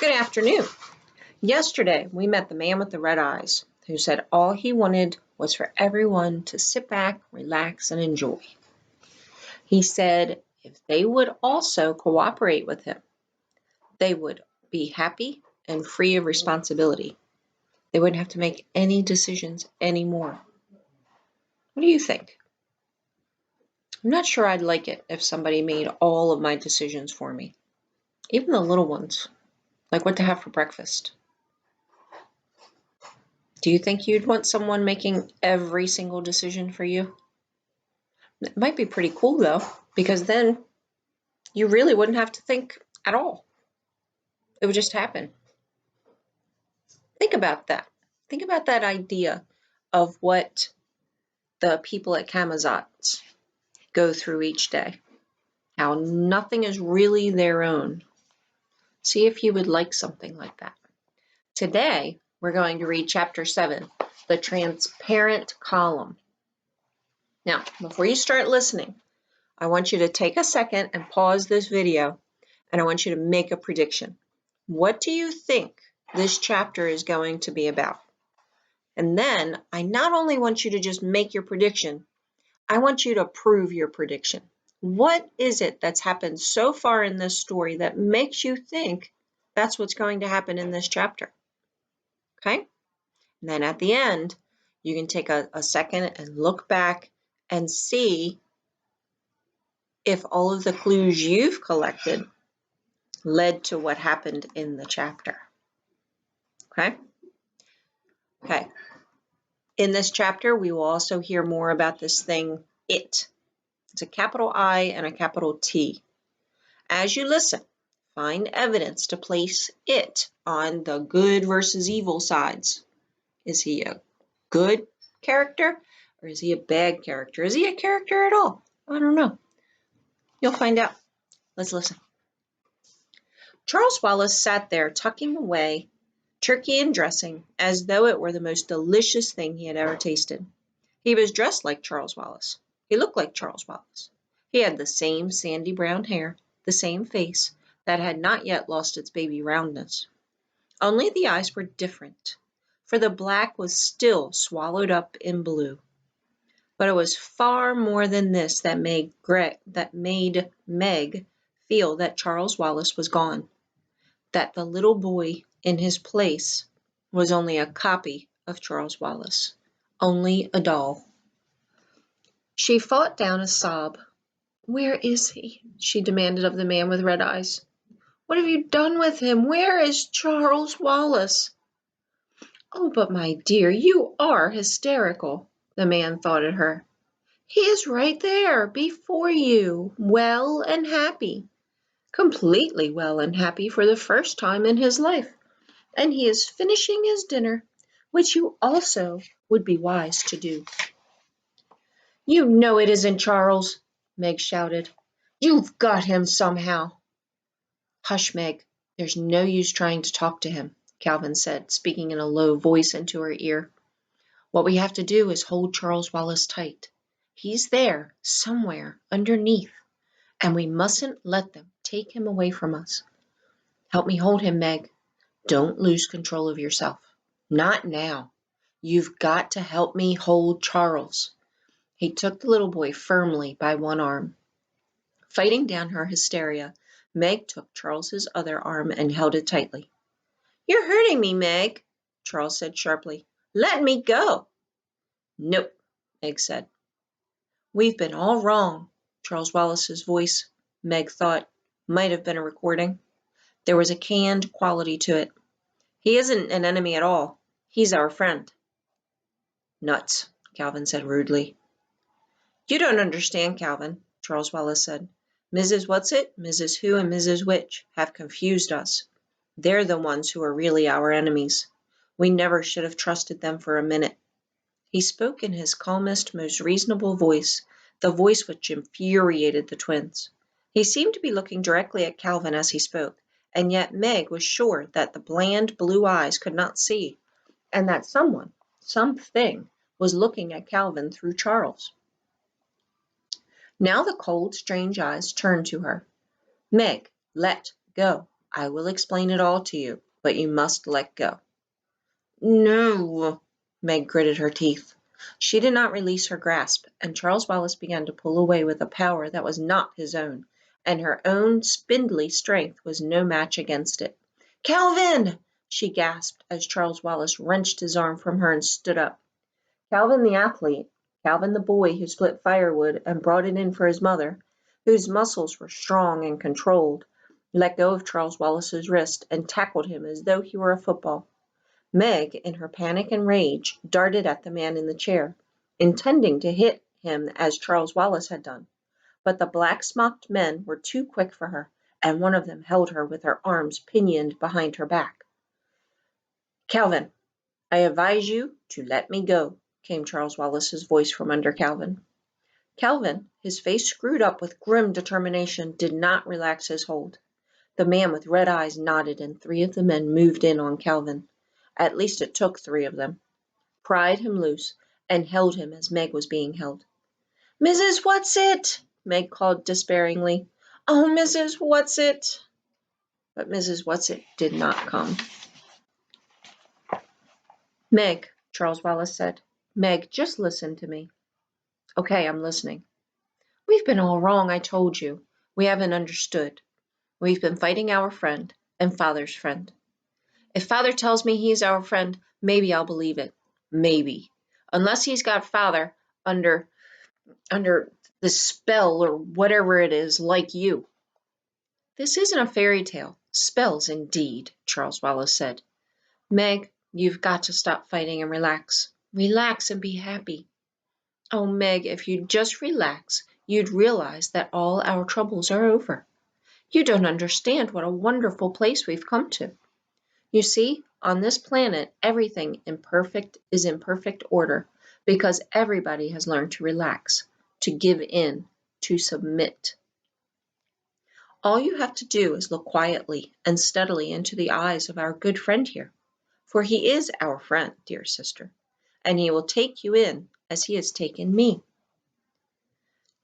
Good afternoon. Yesterday, we met the man with the red eyes who said all he wanted was for everyone to sit back, relax, and enjoy. He said if they would also cooperate with him, they would be happy and free of responsibility. They wouldn't have to make any decisions anymore. What do you think? I'm not sure I'd like it if somebody made all of my decisions for me, even the little ones, like what to have for breakfast. Do you think you'd want someone making every single decision for you? It might be pretty cool though, because then you really wouldn't have to think at all. It would just happen. Think about that. Think about that idea of what the people at Camazotz go through each day. How nothing is really their own. See if you would like something like that. Today, we're going to read chapter 7, the transparent column. Now, before you start listening, I want you to take a second and pause this video, and I want you to make a prediction. What do you think this chapter is going to be about? And then I not only want you to just make your prediction, I want you to prove your prediction. What is it that's happened so far in this story that makes you think that's what's going to happen in this chapter? Okay? And then at the end, you can take a second and look back and see if all of the clues you've collected led to what happened in the chapter. Okay? Okay. In this chapter, we will also hear more about this thing, it. It's a capital I and a capital T. As you listen, find evidence to place it on the good versus evil sides. Is he a good character or is he a bad character? Is he a character at all? I don't know. You'll find out. Let's listen. Charles Wallace sat there tucking away turkey and dressing as though it were the most delicious thing he had ever tasted. He was dressed like Charles Wallace. He looked like Charles Wallace. He had the same sandy brown hair, the same face that had not yet lost its baby roundness. Only the eyes were different, for the black was still swallowed up in blue. But it was far more than this that made Meg feel that Charles Wallace was gone, that the little boy in his place was only a copy of Charles Wallace, only a doll. She fought down a sob. "Where is he?" she demanded of the man with red eyes. "What have you done with him? Where is Charles Wallace?" "Oh, but my dear, you are hysterical," the man thought at her. "He is right there, before you, well and happy, completely well and happy for the first time in his life, and he is finishing his dinner, which you also would be wise to do." "You know it isn't Charles," Meg shouted. "You've got him somehow." "Hush, Meg. There's no use trying to talk to him," Calvin said, speaking in a low voice into her ear. "What we have to do is hold Charles Wallace tight. He's there, somewhere, underneath, and we mustn't let them take him away from us. Help me hold him, Meg. Don't lose control of yourself. Not now. You've got to help me hold Charles." He took the little boy firmly by one arm. Fighting down her hysteria, Meg took Charles's other arm and held it tightly. "You're hurting me, Meg," Charles said sharply. "Let me go." "Nope," Meg said. "We've been all wrong." Charles Wallace's voice, Meg thought, might have been a recording. There was a canned quality to it. "He isn't an enemy at all. He's our friend." "Nuts," Calvin said rudely. "You don't understand, Calvin," Charles Wallace said. "Mrs. What's-it, Mrs. Who, and Mrs. Which have confused us. They're the ones who are really our enemies. We never should have trusted them for a minute." He spoke in his calmest, most reasonable voice, the voice which infuriated the twins. He seemed to be looking directly at Calvin as he spoke, and yet Meg was sure that the bland blue eyes could not see, and that someone, something, was looking at Calvin through Charles. Now the cold, strange eyes turned to her. "Meg, let go. I will explain it all to you, but you must let go." "No." Meg gritted her teeth. She did not release her grasp, and Charles Wallace began to pull away with a power that was not his own, and her own spindly strength was no match against it. "Calvin!" she gasped as Charles Wallace wrenched his arm from her and stood up. Calvin the athlete, Calvin the boy who split firewood and brought it in for his mother, whose muscles were strong and controlled, let go of Charles Wallace's wrist and tackled him as though he were a football. Meg, in her panic and rage, darted at the man in the chair, intending to hit him as Charles Wallace had done. But the black-smocked men were too quick for her, and one of them held her with her arms pinioned behind her back. "Calvin, I advise you to let me go," came Charles Wallace's voice from under Calvin. Calvin, his face screwed up with grim determination, did not relax his hold. The man with red eyes nodded, and 3 of the men moved in on Calvin. At least it took 3 of them. Pried him loose, and held him as Meg was being held. "Mrs. Whatsit!" Meg called despairingly. "Oh, Mrs. Whatsit!" But Mrs. Whatsit did not come. "Meg," Charles Wallace said. "Meg, just listen to me." "Okay, I'm listening." "We've been all wrong, I told you. We haven't understood. We've been fighting our friend and Father's friend. If Father tells me he's our friend, maybe I'll believe it. Maybe. Unless he's got Father under the spell or whatever it is, like you." "This isn't a fairy tale. Spells, indeed," Charles Wallace said. "Meg, you've got to stop fighting and relax. Relax and be happy. Oh, Meg, if you'd just relax, you'd realize that all our troubles are over. You don't understand what a wonderful place we've come to. You see, on this planet, everything is in perfect order because everybody has learned to relax, to give in, to submit. All you have to do is look quietly and steadily into the eyes of our good friend here, for he is our friend, dear sister, and he will take you in as he has taken me."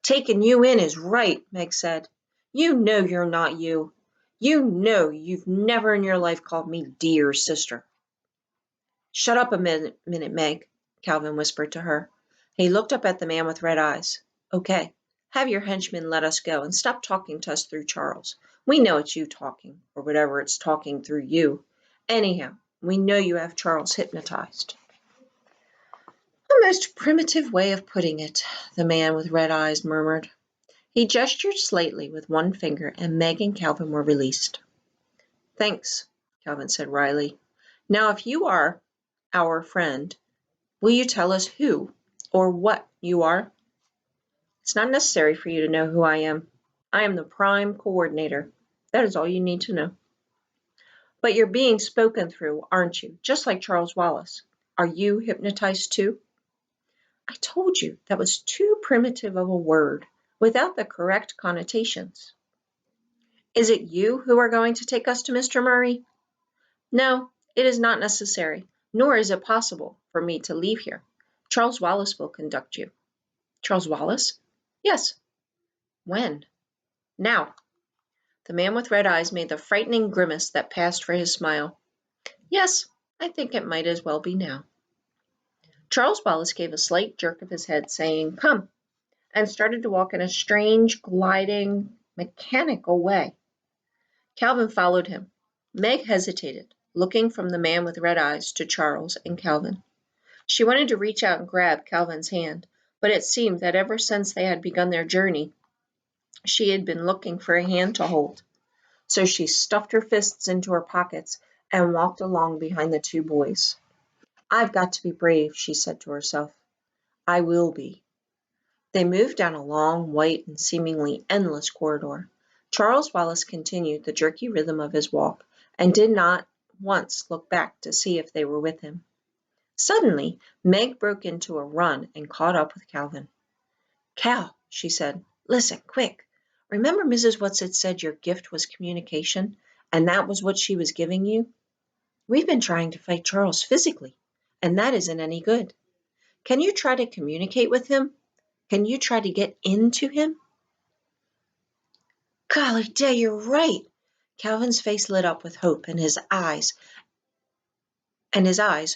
"Taking you in is right," Meg said. "You know you're not you. You know you've never in your life called me dear sister." "Shut up a minute, Meg," Calvin whispered to her. He looked up at the man with red eyes. "Okay, have your henchman let us go and stop talking to us through Charles. We know it's you talking, or whatever it's talking through you. Anyhow, we know you have Charles hypnotized." "A most primitive way of putting it," the man with red eyes murmured. He gestured slightly with one finger, and Meg and Calvin were released. "Thanks," Calvin said wryly. "Now, if you are our friend, will you tell us who or what you are?" "It's not necessary for you to know who I am. I am the prime coordinator. That is all you need to know." "But you're being spoken through, aren't you? Just like Charles Wallace. Are you hypnotized too?" "I told you that was too primitive of a word, without the correct connotations." "Is it you who are going to take us to Mr. Murray?" "No, it is not necessary, nor is it possible for me to leave here. Charles Wallace will conduct you." "Charles Wallace?" "Yes." "When?" "Now." The man with red eyes made the frightening grimace that passed for his smile. "Yes, I think it might as well be now." Charles Wallace gave a slight jerk of his head, saying, "Come," and started to walk in a strange, gliding, mechanical way. Calvin followed him. Meg hesitated, looking from the man with red eyes to Charles and Calvin. She wanted to reach out and grab Calvin's hand, but it seemed that ever since they had begun their journey, she had been looking for a hand to hold. So she stuffed her fists into her pockets and walked along behind the 2 boys. "I've got to be brave," she said to herself. "I will be." They moved down a long, white, and seemingly endless corridor. Charles Wallace continued the jerky rhythm of his walk and did not once look back to see if they were with him. Suddenly, Meg broke into a run and caught up with Calvin. "Cal," she said, "listen, quick. Remember Mrs. Whatsit said your gift was communication, and that was what she was giving you? We've been trying to fight Charles physically, and that isn't any good. Can you try to communicate with him? Can you try to get into him?" "Golly day, you're right. Calvin's face lit up with hope, and his eyes,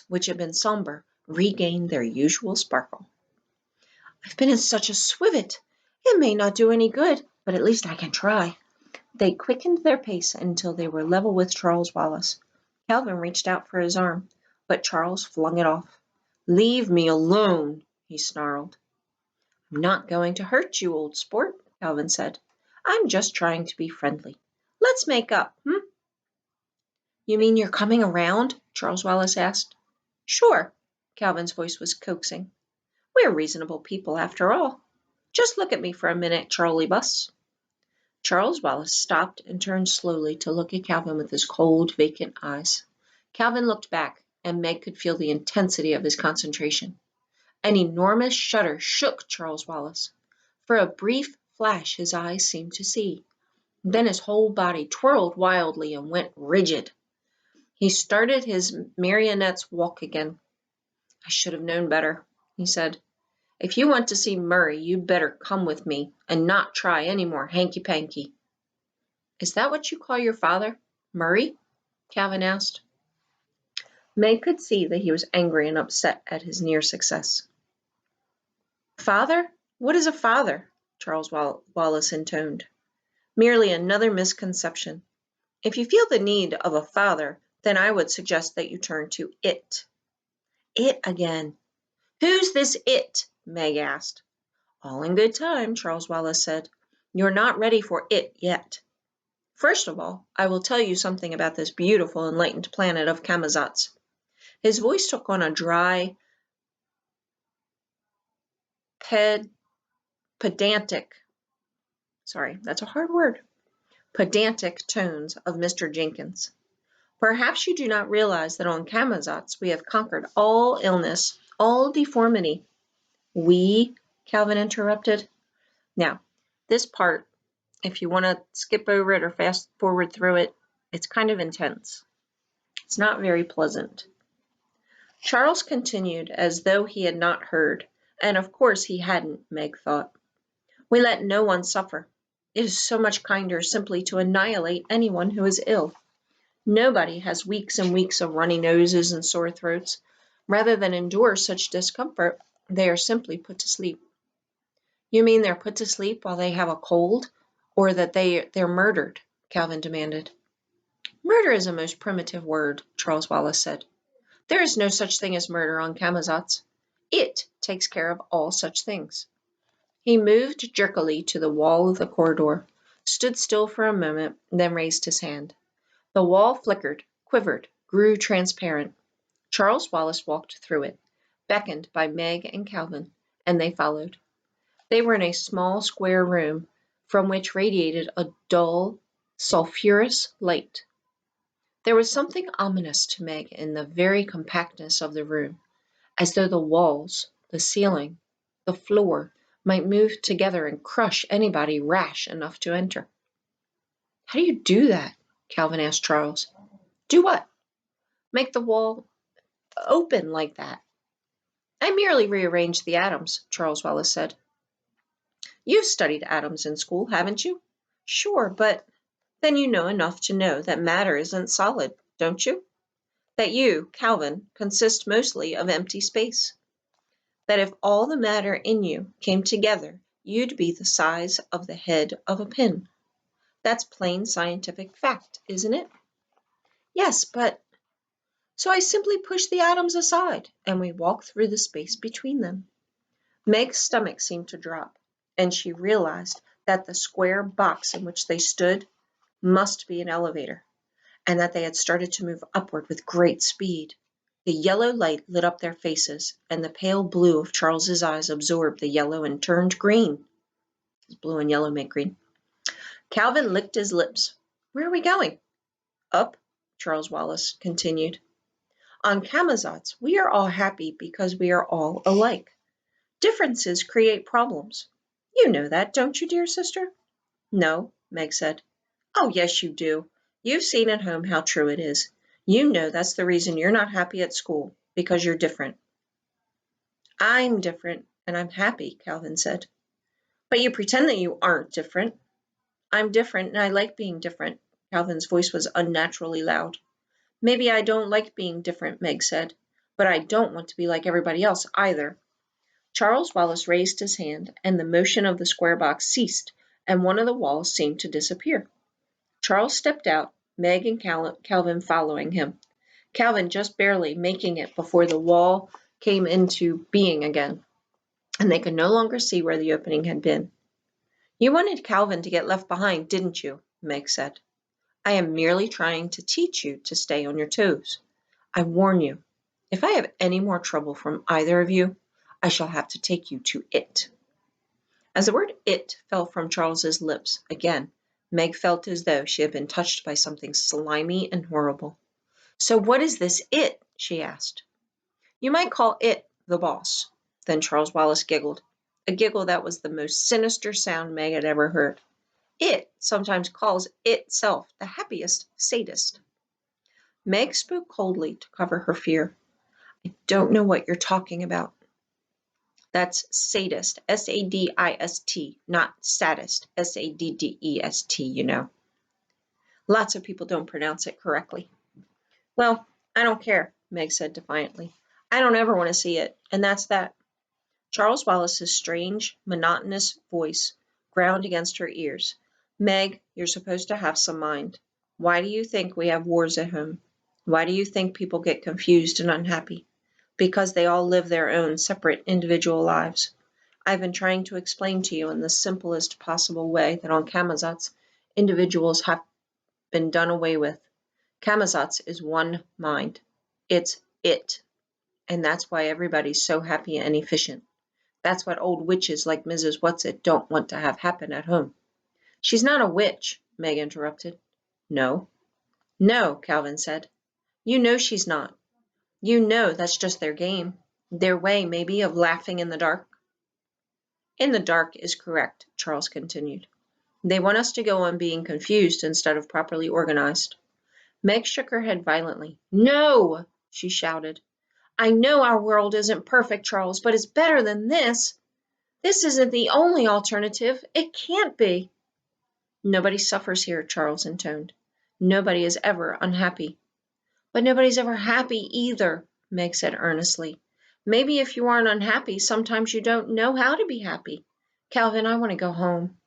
which had been somber, regained their usual sparkle. I've been in such a swivet. It may not do any good, but at least I can try. They quickened their pace until they were level with Charles Wallace. Calvin reached out for his arm, but Charles flung it off. Leave me alone, he snarled. I'm not going to hurt you, old sport, Calvin said. I'm just trying to be friendly. Let's make up, You mean you're coming around? Charles Wallace asked. Sure, Calvin's voice was coaxing. We're reasonable people after all. Just look at me for a minute, Charlie Bus. Charles Wallace stopped and turned slowly to look at Calvin with his cold, vacant eyes. Calvin looked back, and Meg could feel the intensity of his concentration. An enormous shudder shook Charles Wallace. For a brief flash his eyes seemed to see. Then his whole body twirled wildly and went rigid. He started his marionette's walk again. I should have known better, he said. If you want to see Murray, you'd better come with me and not try any more hanky-panky. Is that what you call your father, Murray? Calvin asked. May could see that he was angry and upset at his near success. Father? What is a father? Charles Wallace intoned. Merely another misconception. If you feel the need of a father, then I would suggest that you turn to it. It again. Who's this it? Meg asked. All in good time, Charles Wallace said. You're not ready for it yet. First of all, I will tell you something about this beautiful, enlightened planet of Camazotz. His voice took on a dry, pedantic tones of Mr. Jenkins. Perhaps you do not realize that on Camazotz we have conquered all illness, all deformity. We, Calvin interrupted. Now, this part, if you want to skip over it or fast forward through it, it's kind of intense. It's not very pleasant. Charles continued as though he had not heard, and of course he hadn't, Meg thought. We let no one suffer. It is so much kinder simply to annihilate anyone who is ill. Nobody has weeks and weeks of runny noses and sore throats. Rather than endure such discomfort, they are simply put to sleep. You mean they're put to sleep while they have a cold, or that they're murdered? Calvin demanded. Murder is a most primitive word, Charles Wallace said. There is no such thing as murder on Camazotz. It takes care of all such things. He moved jerkily to the wall of the corridor, stood still for a moment, then raised his hand. The wall flickered, quivered, grew transparent. Charles Wallace walked through it, beckoned by Meg and Calvin, and they followed. They were in a small square room from which radiated a dull, sulphurous light. There was something ominous to Meg in the very compactness of the room, as though the walls, the ceiling, the floor might move together and crush anybody rash enough to enter. How do you do that? Calvin asked Charles. Do what? Make the wall open like that. I merely rearranged the atoms, Charles Wallace said. You've studied atoms in school, haven't you? Sure, but then you know enough to know that matter isn't solid, don't you? That you, Calvin, consist mostly of empty space. That if all the matter in you came together, you'd be the size of the head of a pin. That's plain scientific fact, isn't it? Yes, but... So I simply push the atoms aside, and we walk through the space between them. Meg's stomach seemed to drop, and she realized that the square box in which they stood must be an elevator, and that they had started to move upward with great speed. The yellow light lit up their faces, and the pale blue of Charles's eyes absorbed the yellow and turned green. Blue and yellow make green. Calvin licked his lips. Where are we going? Up, Charles Wallace continued. On Camazotz, we are all happy because we are all alike. Differences create problems. You know that, don't you, dear sister? No, Meg said. Oh, yes, you do. You've seen at home how true it is. You know that's the reason you're not happy at school, because you're different. I'm different, and I'm happy, Calvin said. But you pretend that you aren't different. I'm different, and I like being different, Calvin's voice was unnaturally loud. Maybe I don't like being different, Meg said, but I don't want to be like everybody else either. Charles Wallace raised his hand, and the motion of the square box ceased, and one of the walls seemed to disappear. Charles stepped out, Meg and Calvin following him. Calvin just barely making it before the wall came into being again, and they could no longer see where the opening had been. You wanted Calvin to get left behind, didn't you? Meg said. I am merely trying to teach you to stay on your toes. I warn you, if I have any more trouble from either of you, I shall have to take you to it. As the word it fell from Charles's lips again, Meg felt as though she had been touched by something slimy and horrible. So what is this it? She asked. You might call it the boss. Then Charles Wallace giggled, a giggle that was the most sinister sound Meg had ever heard. It sometimes calls itself the happiest sadist. Meg spoke coldly to cover her fear. I don't know what you're talking about. That's sadist, S-A-D-I-S-T, not sadist, S-A-D-D-E-S-T, you know. Lots of people don't pronounce it correctly. Well, I don't care, Meg said defiantly. I don't ever want to see it, and that's that. Charles Wallace's strange, monotonous voice ground against her ears. Meg, you're supposed to have some mind. Why do you think we have wars at home? Why do you think people get confused and unhappy? Because they all live their own separate individual lives. I've been trying to explain to you in the simplest possible way that on Camazotz, individuals have been done away with. Camazotz is one mind. It's it. And that's why everybody's so happy and efficient. That's what old witches like Mrs. Whatsit don't want to have happen at home. She's not a witch, Meg interrupted. No. No, Calvin said. You know she's not. You know that's just their game. Their way, maybe, of laughing in the dark. In the dark is correct, Charles continued. They want us to go on being confused instead of properly organized. Meg shook her head violently. No, she shouted. I know our world isn't perfect, Charles, but it's better than this. This isn't the only alternative. It can't be. Nobody suffers here, Charles intoned. Nobody is ever unhappy. But nobody's ever happy either, Meg said earnestly. Maybe if you aren't unhappy, sometimes you don't know how to be happy. Calvin, I want to go home.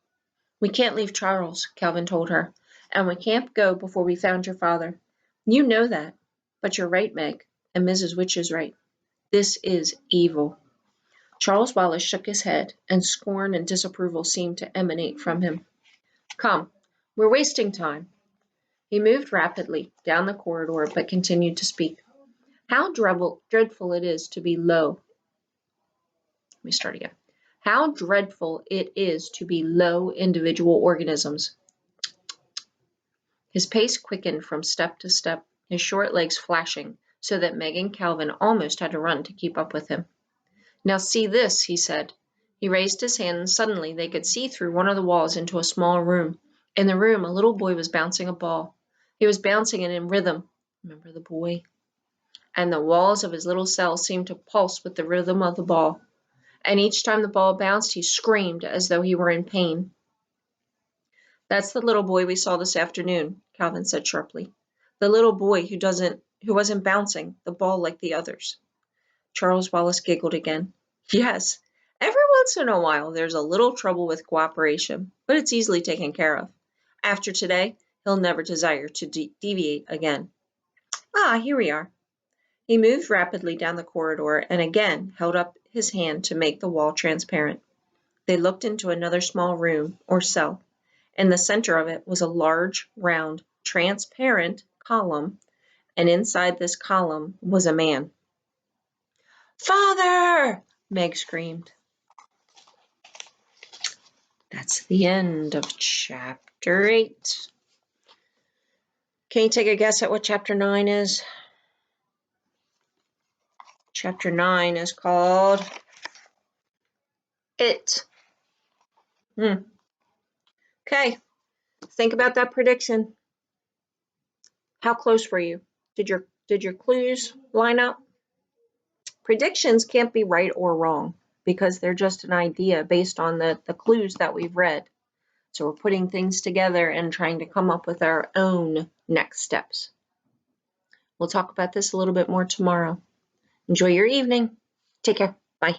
We can't leave Charles, Calvin told her, and we can't go before we found your father. You know that. But you're right, Meg, and Mrs. Witch is right. This is evil. Charles Wallace shook his head, and scorn and disapproval seemed to emanate from him. Come, we're wasting time. He moved rapidly down the corridor, but continued to speak. How dreadful it is to be low. Let me start again. How dreadful it is to be low individual organisms. His pace quickened from step to step, his short legs flashing, so that Meg and Calvin almost had to run to keep up with him. Now see this, he said. He raised his hand, and suddenly they could see through one of the walls into a small room. In the room, a little boy was bouncing a ball. He was bouncing it in rhythm. Remember the boy? And the walls of his little cell seemed to pulse with the rhythm of the ball. And each time the ball bounced, he screamed as though he were in pain. That's the little boy we saw this afternoon, Calvin said sharply. The little boy who wasn't bouncing the ball like the others. Charles Wallace giggled again. Yes, every once in a while there's a little trouble with cooperation, but it's easily taken care of. After today, he'll never desire to deviate again. Ah, here we are. He moved rapidly down the corridor and again held up his hand to make the wall transparent. They looked into another small room or cell. In the center of it was a large, round, transparent column, and inside this column was a man. Father! Meg screamed. That's the end of chapter 8. Can you take a guess at what chapter 9 is? Chapter 9 is called It. Okay, think about that prediction. How close were you? Did your clues line up? Predictions can't be right or wrong because they're just an idea based on the clues that we've read. So we're putting things together and trying to come up with our own next steps. We'll talk about this a little bit more tomorrow. Enjoy your evening. Take care. Bye.